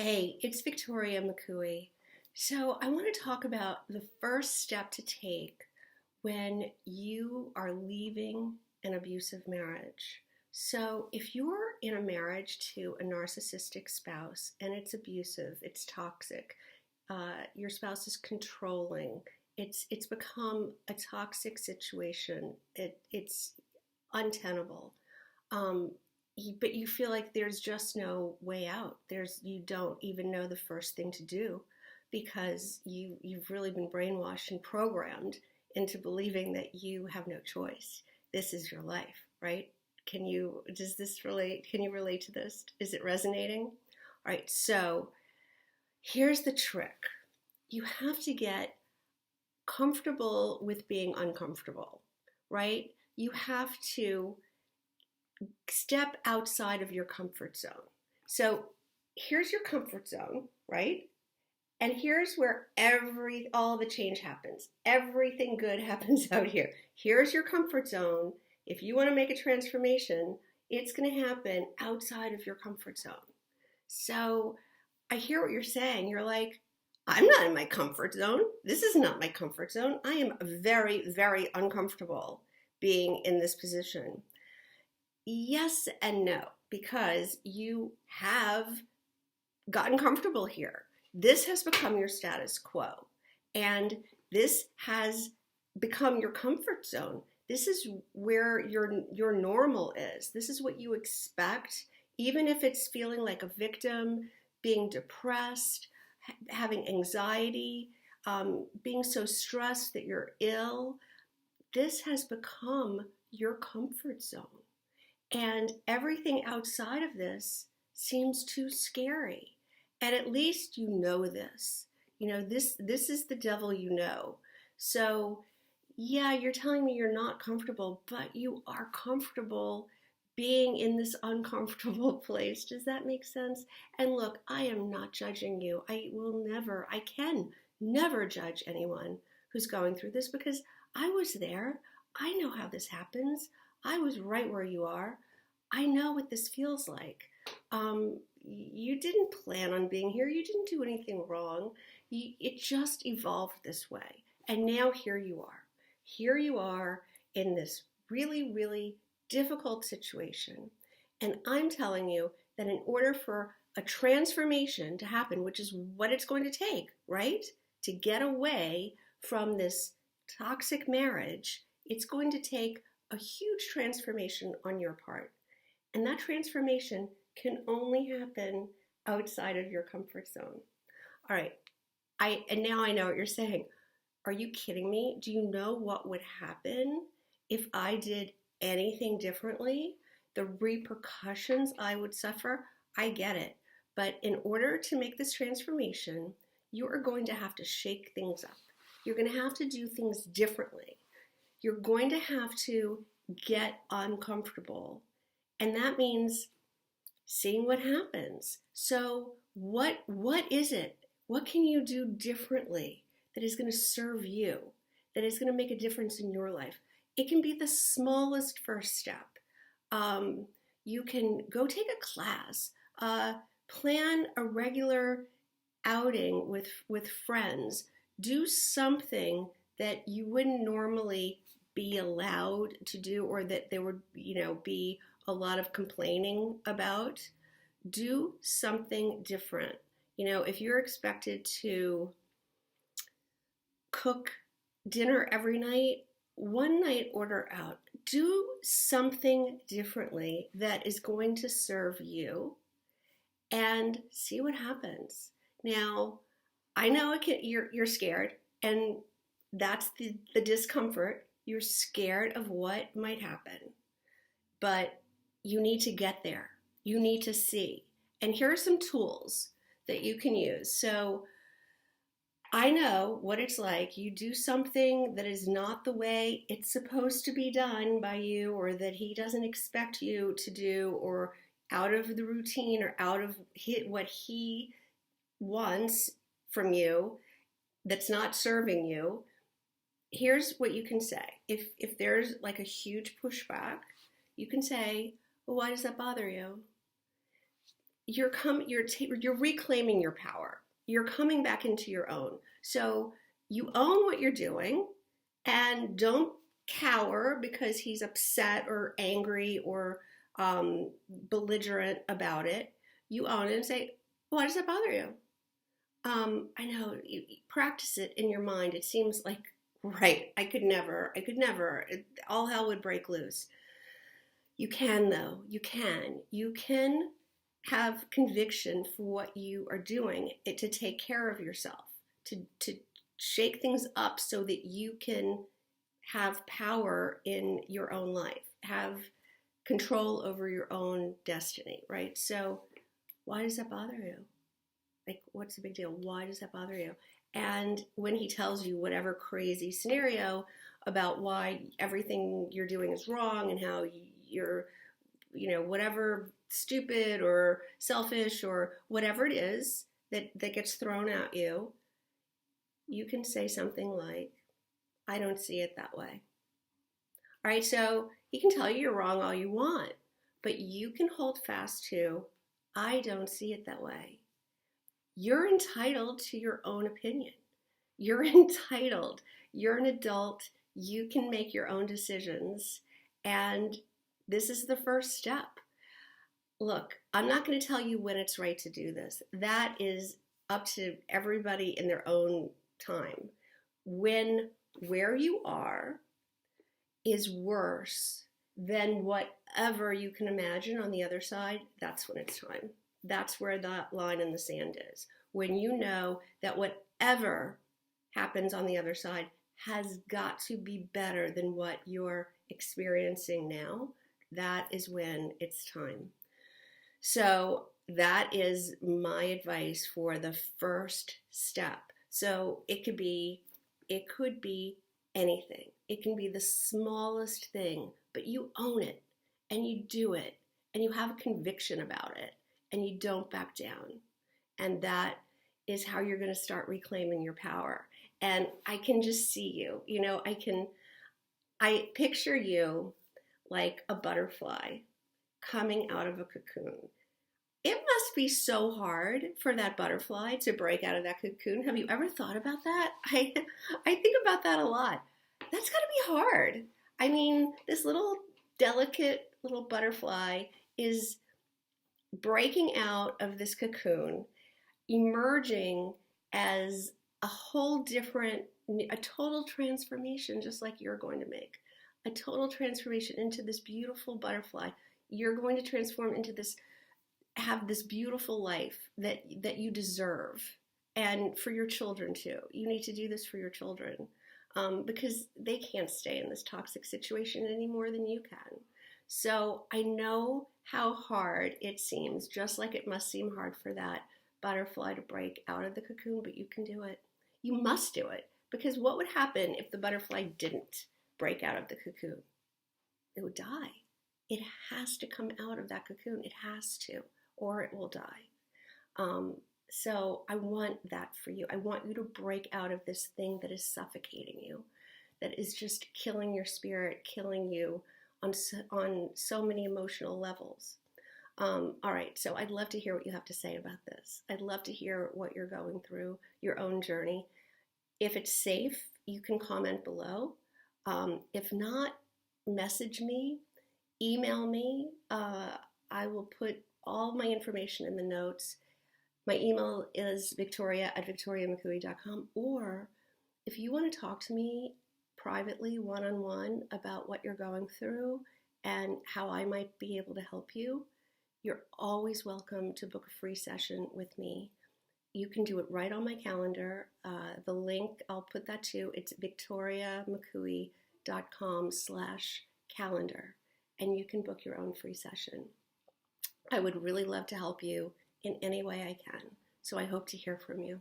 Hey, it's Victoria McCooey. So, I want to talk about the first step to take when you are leaving an abusive marriage. So, if you're in a marriage to a narcissistic spouse and it's abusive, it's toxic, your spouse is controlling, it's become a toxic situation, it's untenable. Um, but you feel like there's just no way out. You don't even know the first thing to do because you've really been brainwashed and programmed into believing that you have no choice. This is your life, right? Does this relate? Can you relate to this? Is it resonating? All right, so here's the trick. You have to get comfortable with being uncomfortable, right? You have to step outside of your comfort zone. So here's your comfort zone, right? And here's where all the change happens. Everything good happens out here. Here's your comfort zone. If you want to make a transformation, it's going to happen outside of your comfort zone. So I hear what you're saying. You're like, I'm not in my comfort zone. This is not my comfort zone. I am very, very uncomfortable being in this position. Yes and no, because you have gotten comfortable here. This has become your status quo, and this has become your comfort zone. This is where your normal is. This is what you expect, even if it's feeling like a victim, being depressed, having anxiety, being so stressed that you're ill. This has become your comfort zone. And everything outside of this seems too scary. And at least you know this. You know, this is the devil you know. So, yeah, you're telling me you're not comfortable, but you are comfortable being in this uncomfortable place. Does that make sense? And look, I am not judging you. I can never judge anyone who's going through this because I was there. I know how this happens. I was right where you are. I know what this feels like. You didn't plan on being here. You didn't do anything wrong. It just evolved this way. And now here you are. Here you are in this really, really difficult situation. And I'm telling you that in order for a transformation to happen, which is what it's going to take, right? To get away from this toxic marriage, it's going to take a huge transformation on your part. And that transformation can only happen outside of your comfort zone. All right. And now I know what you're saying. Are you kidding me? Do you know what would happen if I did anything differently? The repercussions I would suffer? I get it. But in order to make this transformation, you are going to have to shake things up. You're going to have to do things differently. You're going to have to get uncomfortable. And that means seeing what happens. So what is it? What can you do differently that is going to serve you, that is going to make a difference in your life? It can be the smallest first step. You can go take a class, plan a regular outing with friends, do something that you wouldn't normally be allowed to do, or that there would, be a lot of complaining about. Do something different. If you're expected to cook dinner every night, one night order out. Do something differently that is going to serve you and see what happens. Now, I know you're scared, and that's the discomfort. You're scared of what might happen, but you need to get there. You need to see. And here are some tools that you can use. So I know what it's like. You do something that is not the way it's supposed to be done by you, or that he doesn't expect you to do, or out of the routine, or out of what he wants from you that's not serving you. Here's what you can say. If there's like a huge pushback, you can say, well, why does that bother you? you're reclaiming your power. You're coming back into your own. So you own what you're doing, and don't cower because he's upset or angry or belligerent about it. You own it and say, "Why does that bother you?" I know, you practice it in your mind. It seems like, right, I could never, all hell would break loose. You can, though. You can have conviction for what you are doing, to take care of yourself, to shake things up so that you can have power in your own life, have control over your own destiny, right? So why does that bother you? Like, what's the big deal? Why does that bother you? And when he tells you whatever crazy scenario about why everything you're doing is wrong and how you're, whatever, stupid or selfish or whatever it is that gets thrown at you, you can say something like, "I don't see it that way." All right, so he can tell you you're wrong all you want, but you can hold fast to, "I don't see it that way." You're entitled to your own opinion. You're entitled. You're an adult. You can make your own decisions. And this is the first step. Look, I'm not going to tell you when it's right to do this. That is up to everybody in their own time. When where you are is worse than whatever you can imagine on the other side, that's when it's time. That's where that line in the sand is. When you know that whatever happens on the other side has got to be better than what you're experiencing now, that is when it's time. So that is my advice for the first step. So it could be anything. It can be the smallest thing, but you own it and you do it and you have a conviction about it and you don't back down. And that is how you're going to start reclaiming your power. And I can just see you, I picture you like a butterfly coming out of a cocoon. It must be so hard for that butterfly to break out of that cocoon. Have you ever thought about that? I think about that a lot. That's got to be hard. I mean, this little delicate little butterfly is breaking out of this cocoon, emerging as a whole different, a total transformation, just like you're going to make. A total transformation into this beautiful butterfly. You're going to transform into this, have this beautiful life that you deserve. And for your children too. You need to do this for your children because they can't stay in this toxic situation any more than you can. So I know how hard it seems, just like it must seem hard for that butterfly to break out of the cocoon, but you can do it. You must do it, because what would happen if the butterfly didn't break out of the cocoon? It would die. It has to come out of that cocoon. It has to, or it will die. So I want that for you. I want you to break out of this thing that is suffocating you, that is just killing your spirit, killing you on so many emotional levels. All right, so I'd love to hear what you have to say about this. I'd love to hear what you're going through, your own journey. If it's safe, you can comment below. If not, message me, email me. I will put all my information in the notes. My email is victoria@victoriamccooey.com. Or if you want to talk to me privately, one-on-one, about what you're going through and how I might be able to help you, you're always welcome to book a free session with me. You can do it right on my calendar. The link, I'll put that too. It's victoriamccooey.com/calendar. And you can book your own free session. I would really love to help you in any way I can. So I hope to hear from you.